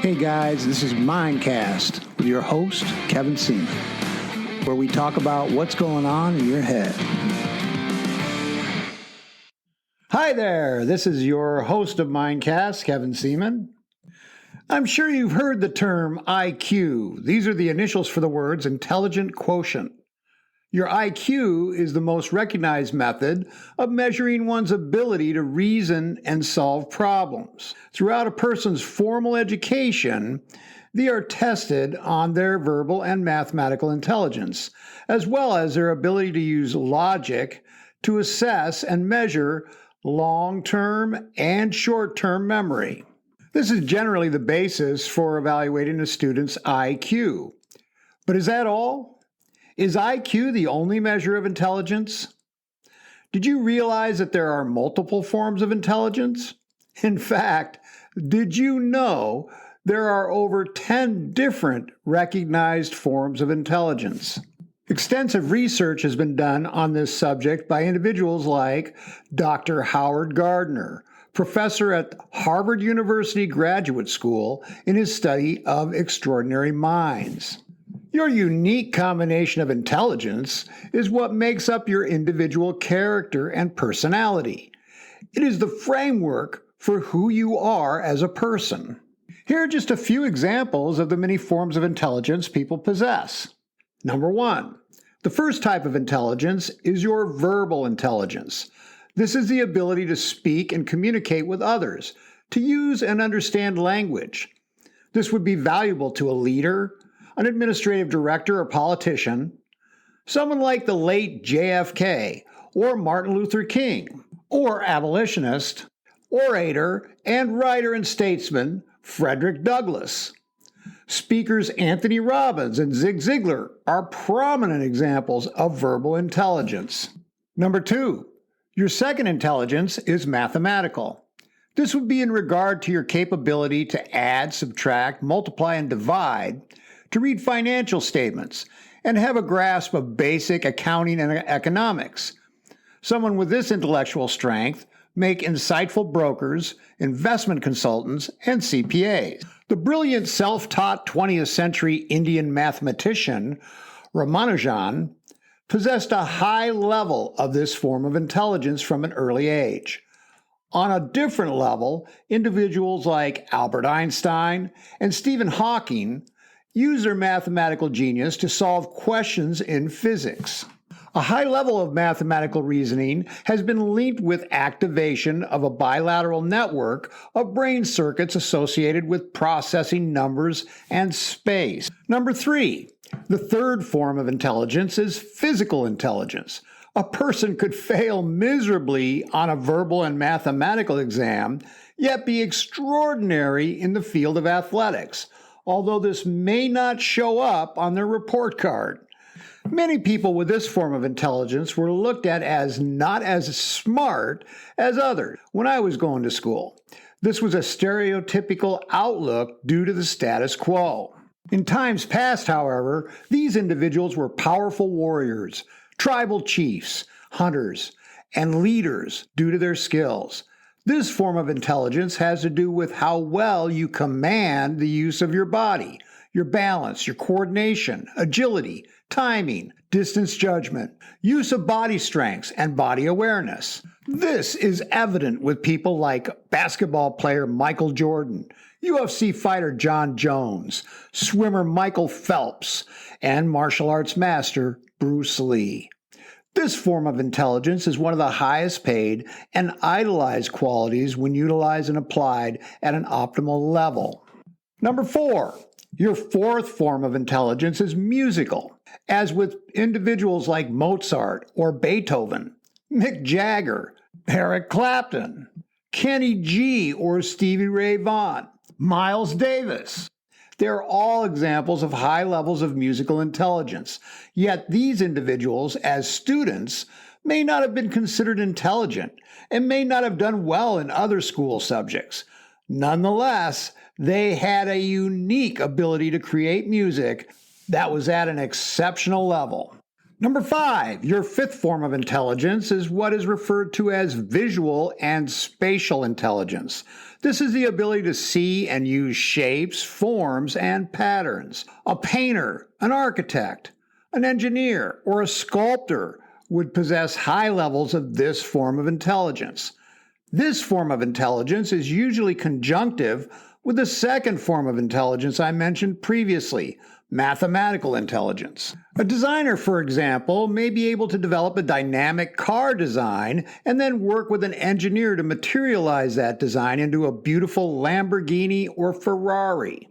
Hey guys, this is MindCast with your host, Kevin Seaman, where we talk about what's going on in your head. Hi there, this is your host of MindCast, Kevin Seaman. I'm sure you've heard the term IQ. These are the initials for the words intelligent quotient. Your IQ is the most recognized method of measuring one's ability to reason and solve problems. Throughout a person's formal education, they are tested on their verbal and mathematical intelligence, as well as their ability to use logic to assess and measure long-term and short-term memory. This is generally the basis for evaluating a student's IQ. But is that all? Is IQ the only measure of intelligence? Did you realize that there are multiple forms of intelligence? In fact, did you know there are over 10 different recognized forms of intelligence? Extensive research has been done on this subject by individuals like Dr. Howard Gardner, professor at Harvard University Graduate School, in his study of extraordinary minds. Your unique combination of intelligence is what makes up your individual character and personality. It is the framework for who you are as a person. Here are just a few examples of the many forms of intelligence people possess. Number one, the first type of intelligence is your verbal intelligence. This is the ability to speak and communicate with others, to use and understand language. This would be valuable to a leader, an administrative director or politician, someone like the late JFK or Martin Luther King, or abolitionist, orator, and writer and statesman Frederick Douglass. Speakers Anthony Robbins and Zig Ziglar are prominent examples of verbal intelligence. Number two, your second intelligence is mathematical. This would be in regard to your capability to add, subtract, multiply, and divide, to read financial statements, and have a grasp of basic accounting and economics. Someone with this intellectual strength make insightful brokers, investment consultants, and CPAs. The brilliant self-taught 20th century Indian mathematician Ramanujan possessed a high level of this form of intelligence from an early age. On a different level, individuals like Albert Einstein and Stephen Hawking use their mathematical genius to solve questions in physics. A high level of mathematical reasoning has been linked with activation of a bilateral network of brain circuits associated with processing numbers and space. Number three, the third form of intelligence is physical intelligence. A person could fail miserably on a verbal and mathematical exam, yet be extraordinary in the field of athletics, although this may not show up on their report card. Many people with this form of intelligence were looked at as not as smart as others when I was going to school. This was a stereotypical outlook due to the status quo. In times past, however, these individuals were powerful warriors, tribal chiefs, hunters, and leaders due to their skills. This form of intelligence has to do with how well you command the use of your body, your balance, your coordination, agility, timing, distance judgment, use of body strengths, and body awareness. This is evident with people like basketball player Michael Jordan, UFC fighter John Jones, swimmer Michael Phelps, and martial arts master Bruce Lee. This form of intelligence is one of the highest paid and idolized qualities when utilized and applied at an optimal level. Number four, your fourth form of intelligence is musical. As with individuals like Mozart or Beethoven, Mick Jagger, Eric Clapton, Kenny G or Stevie Ray Vaughan, Miles Davis. They're all examples of high levels of musical intelligence, yet these individuals, as students, may not have been considered intelligent and may not have done well in other school subjects. Nonetheless, they had a unique ability to create music that was at an exceptional level. Number five, your fifth form of intelligence is what is referred to as visual and spatial intelligence. This is the ability to see and use shapes, forms, and patterns. A painter, an architect, an engineer, or a sculptor would possess high levels of this form of intelligence. This form of intelligence is usually conjunctive with the second form of intelligence I mentioned previously, mathematical intelligence. A designer, for example, may be able to develop a dynamic car design and then work with an engineer to materialize that design into a beautiful Lamborghini or Ferrari.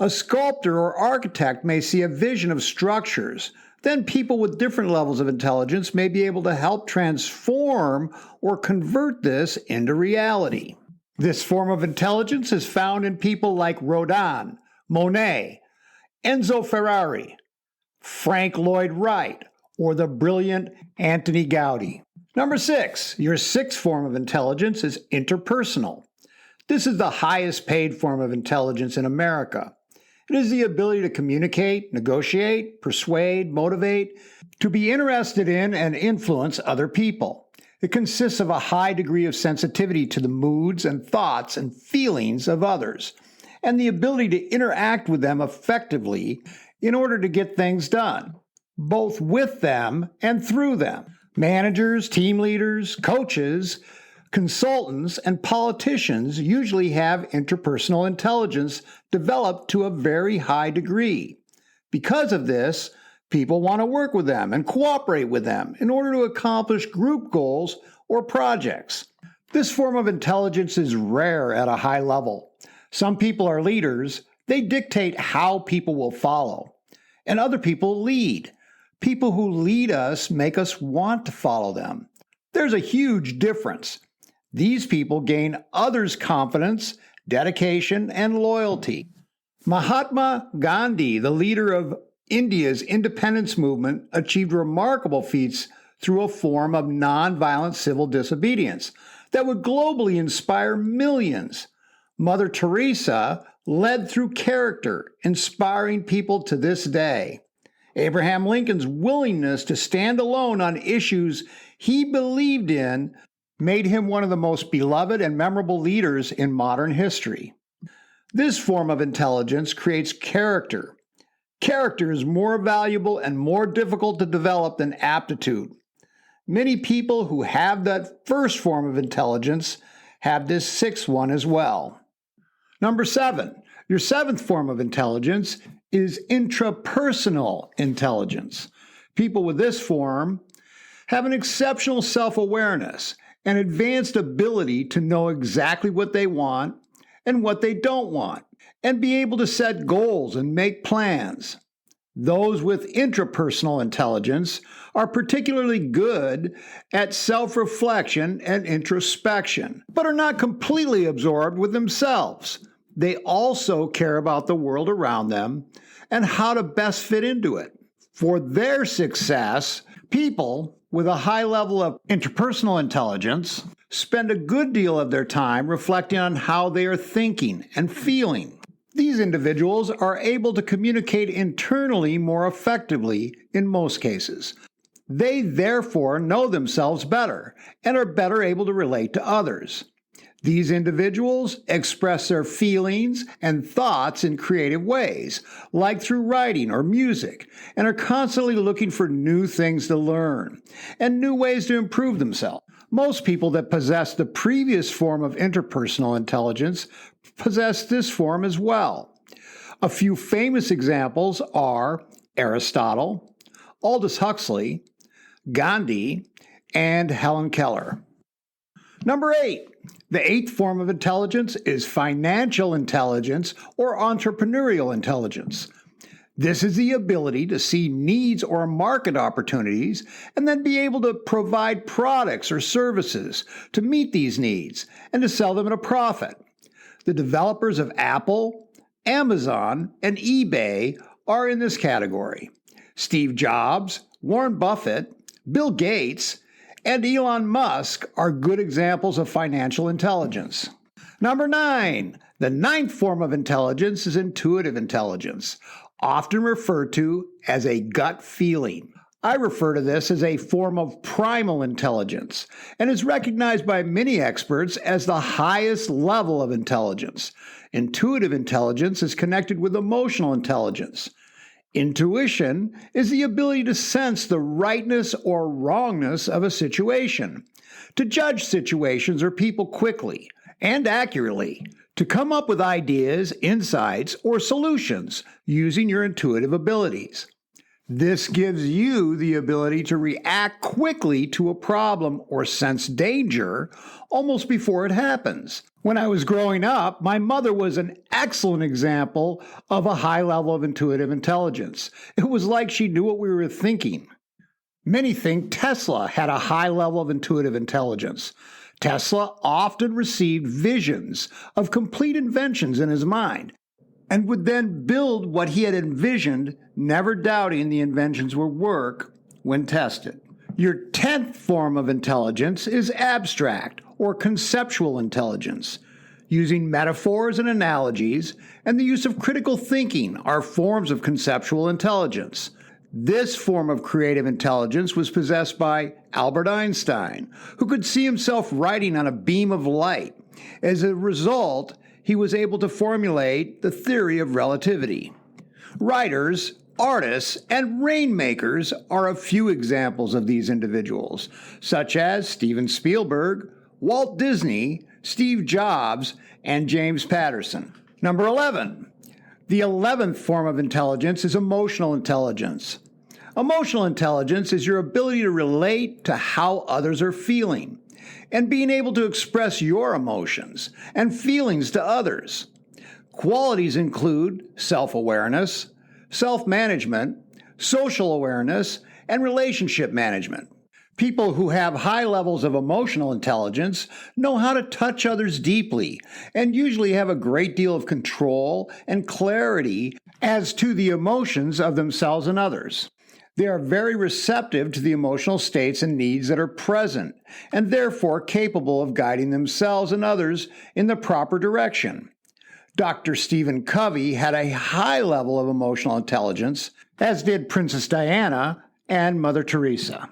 A sculptor or architect may see a vision of structures. Then people with different levels of intelligence may be able to help transform or convert this into reality. This form of intelligence is found in people like Rodin, Monet, Enzo Ferrari, Frank Lloyd Wright, or the brilliant Antoni Gaudí. Number 6, your sixth form of intelligence is interpersonal. This is the highest paid form of intelligence in America. It is the ability to communicate, negotiate, persuade, motivate, to be interested in and influence other people. It consists of a high degree of sensitivity to the moods and thoughts and feelings of others, and the ability to interact with them effectively in order to get things done, both with them and through them. Managers, team leaders, coaches, consultants, and politicians usually have interpersonal intelligence developed to a very high degree. Because of this, people want to work with them and cooperate with them in order to accomplish group goals or projects. This form of intelligence is rare at a high level. Some people are leaders. They dictate how people will follow, and other people lead. People who lead us make us want to follow them. There's a huge difference. These people gain others' confidence, dedication, and loyalty. Mahatma Gandhi, the leader of India's independence movement, achieved remarkable feats through a form of nonviolent civil disobedience that would globally inspire millions. Mother Teresa led through character, inspiring people to this day. Abraham Lincoln's willingness to stand alone on issues he believed in made him one of the most beloved and memorable leaders in modern history. This form of intelligence creates character. Character is more valuable and more difficult to develop than aptitude. Many people who have that first form of intelligence have this sixth one as well. Number 7, your seventh form of intelligence is intrapersonal intelligence. People with this form have an exceptional self-awareness and advanced ability to know exactly what they want and what they don't want, and be able to set goals and make plans. Those with intrapersonal intelligence are particularly good at self-reflection and introspection, but are not completely absorbed with themselves. They also care about the world around them and how to best fit into it. For their success, people with a high level of interpersonal intelligence spend a good deal of their time reflecting on how they are thinking and feeling. These individuals are able to communicate internally more effectively in most cases. They therefore know themselves better and are better able to relate to others. These individuals express their feelings and thoughts in creative ways, like through writing or music, and are constantly looking for new things to learn and new ways to improve themselves. Most people that possess the previous form of interpersonal intelligence possess this form as well. A few famous examples are Aristotle, Aldous Huxley, Gandhi, and Helen Keller. Number 8. The eighth form of intelligence is financial intelligence or entrepreneurial intelligence. This is the ability to see needs or market opportunities and then be able to provide products or services to meet these needs and to sell them at a profit. The developers of Apple, Amazon, and eBay are in this category. Steve Jobs, Warren Buffett, Bill Gates, and Elon Musk are good examples of financial intelligence. Number 9, the ninth form of intelligence is intuitive intelligence, often referred to as a gut feeling. I refer to this as a form of primal intelligence and is recognized by many experts as the highest level of intelligence. Intuitive intelligence is connected with emotional intelligence. Intuition is the ability to sense the rightness or wrongness of a situation, to judge situations or people quickly and accurately, to come up with ideas, insights, or solutions using your intuitive abilities. This gives you the ability to react quickly to a problem or sense danger almost before it happens. When I was growing up, my mother was an excellent example of a high level of intuitive intelligence. It was like she knew what we were thinking. Many think Tesla had a high level of intuitive intelligence. Tesla often received visions of complete inventions in his mind and would then build what he had envisioned, never doubting the inventions would work when tested. Your 10th form of intelligence is abstract or conceptual intelligence. Using metaphors and analogies and the use of critical thinking are forms of conceptual intelligence. This form of creative intelligence was possessed by Albert Einstein, who could see himself writing on a beam of light. As a result, he was able to formulate the theory of relativity. Writers, artists, and rainmakers are a few examples of these individuals, such as Steven Spielberg, Walt Disney, Steve Jobs, and James Patterson. Number 11. The 11th form of intelligence is emotional intelligence. Emotional intelligence is your ability to relate to how others are feeling and being able to express your emotions and feelings to others. Qualities include self-awareness, self-management, social awareness, and relationship management. People who have high levels of emotional intelligence know how to touch others deeply and usually have a great deal of control and clarity as to the emotions of themselves and others. They are very receptive to the emotional states and needs that are present, and therefore capable of guiding themselves and others in the proper direction. Dr. Stephen Covey had a high level of emotional intelligence, as did Princess Diana and Mother Teresa.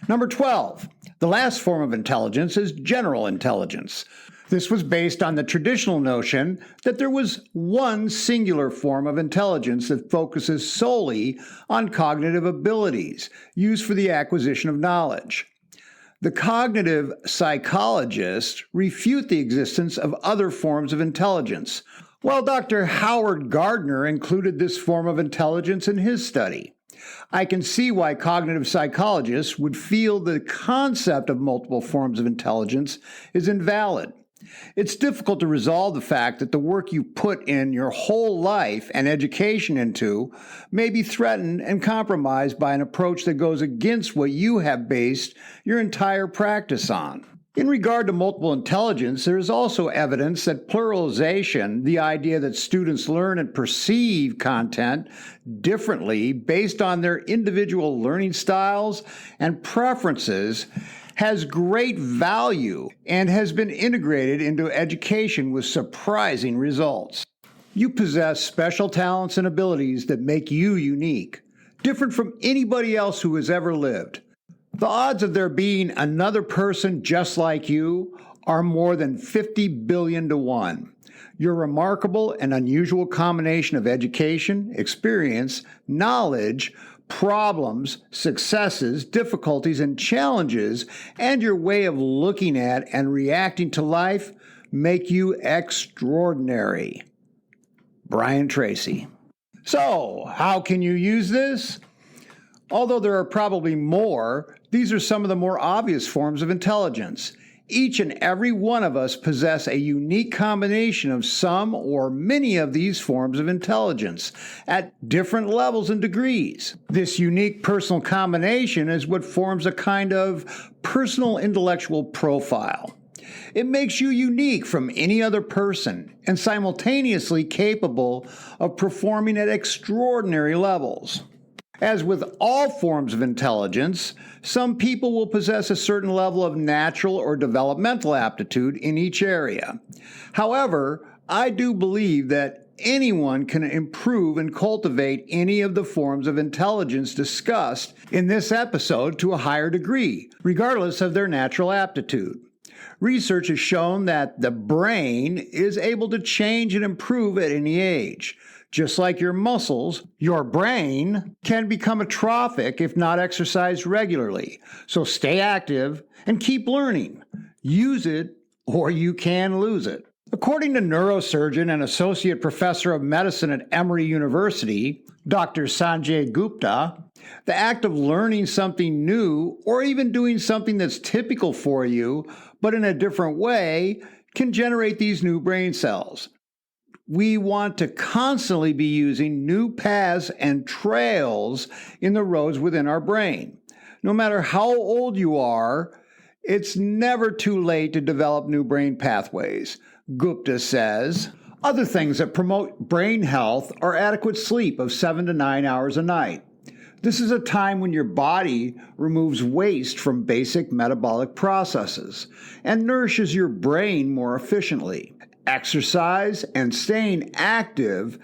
Number 12, the last form of intelligence is general intelligence. This was based on the traditional notion that there was one singular form of intelligence that focuses solely on cognitive abilities used for the acquisition of knowledge. The cognitive psychologists refute the existence of other forms of intelligence, while Dr. Howard Gardner included this form of intelligence in his study. I can see why cognitive psychologists would feel the concept of multiple forms of intelligence is invalid. It's difficult to resolve the fact that the work you put in your whole life and education into may be threatened and compromised by an approach that goes against what you have based your entire practice on. In regard to multiple intelligence, there is also evidence that pluralization, the idea that students learn and perceive content differently based on their individual learning styles and preferences, has great value and has been integrated into education with surprising results. You possess special talents and abilities that make you unique, different from anybody else who has ever lived. The odds of there being another person just like you are more than 50 billion to 1. Your remarkable and unusual combination of education, experience, knowledge, problems, successes, difficulties, and challenges, and your way of looking at and reacting to life make you extraordinary. Brian Tracy. So, how can you use this? Although there are probably more, these are some of the more obvious forms of intelligence. Each and every one of us possess a unique combination of some or many of these forms of intelligence at different levels and degrees. This unique personal combination is what forms a kind of personal intellectual profile. It makes you unique from any other person and simultaneously capable of performing at extraordinary levels. As with all forms of intelligence, some people will possess a certain level of natural or developmental aptitude in each area. However, I do believe that anyone can improve and cultivate any of the forms of intelligence discussed in this episode to a higher degree, regardless of their natural aptitude. Research has shown that the brain is able to change and improve at any age. Just like your muscles, your brain can become atrophic if not exercised regularly. So stay active and keep learning. Use it or you can lose it. According to neurosurgeon and associate professor of medicine at Emory University, Dr. Sanjay Gupta, the act of learning something new or even doing something that's typical for you but in a different way can generate these new brain cells. We want to constantly be using new paths and trails in the roads within our brain. No matter how old you are, it's never too late to develop new brain pathways. Gupta says, other things that promote brain health are adequate sleep of 7 to 9 hours a night. This is a time when your body removes waste from basic metabolic processes and nourishes your brain more efficiently. Exercise and staying active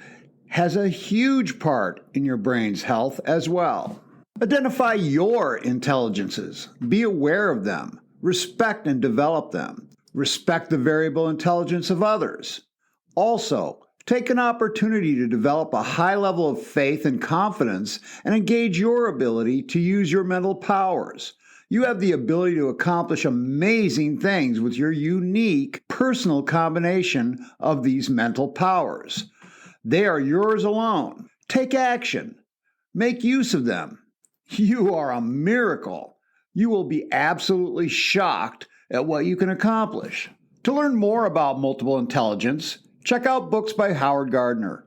has a huge part in your brain's health as well. Identify your intelligences. Be aware of them. Respect and develop them. Respect the variable intelligence of others. Also, take an opportunity to develop a high level of faith and confidence and engage your ability to use your mental powers. You have the ability to accomplish amazing things with your unique personal combination of these mental powers. They are yours alone. Take action. Make use of them. You are a miracle. You will be absolutely shocked at what you can accomplish. To learn more about multiple intelligence, check out books by Howard Gardner.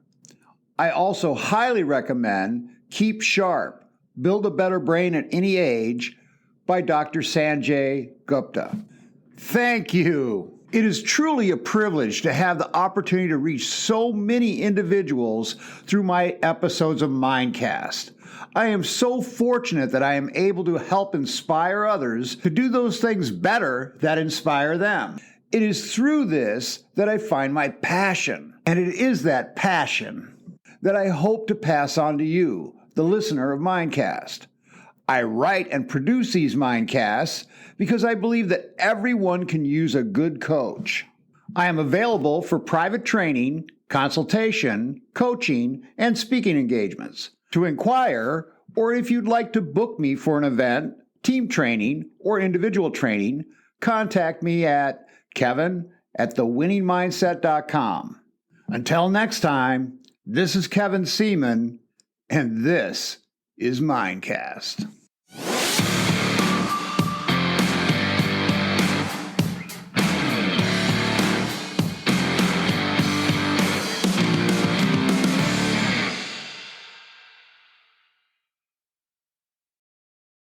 I also highly recommend Keep Sharp, Build a Better Brain at Any Age by Dr. Sanjay Gupta. Thank you. It is truly a privilege to have the opportunity to reach so many individuals through my episodes of MindCast. I am so fortunate that I am able to help inspire others to do those things better that inspire them. It is through this that I find my passion, and it is that passion that I hope to pass on to you, the listener of MindCast. I write and produce these MindCasts because I believe that everyone can use a good coach. I am available for private training, consultation, coaching, and speaking engagements. To inquire, or if you'd like to book me for an event, team training, or individual training, contact me at kevin@thewinningmindset.com. Until next time, this is Kevin Seaman, and this is MindCast.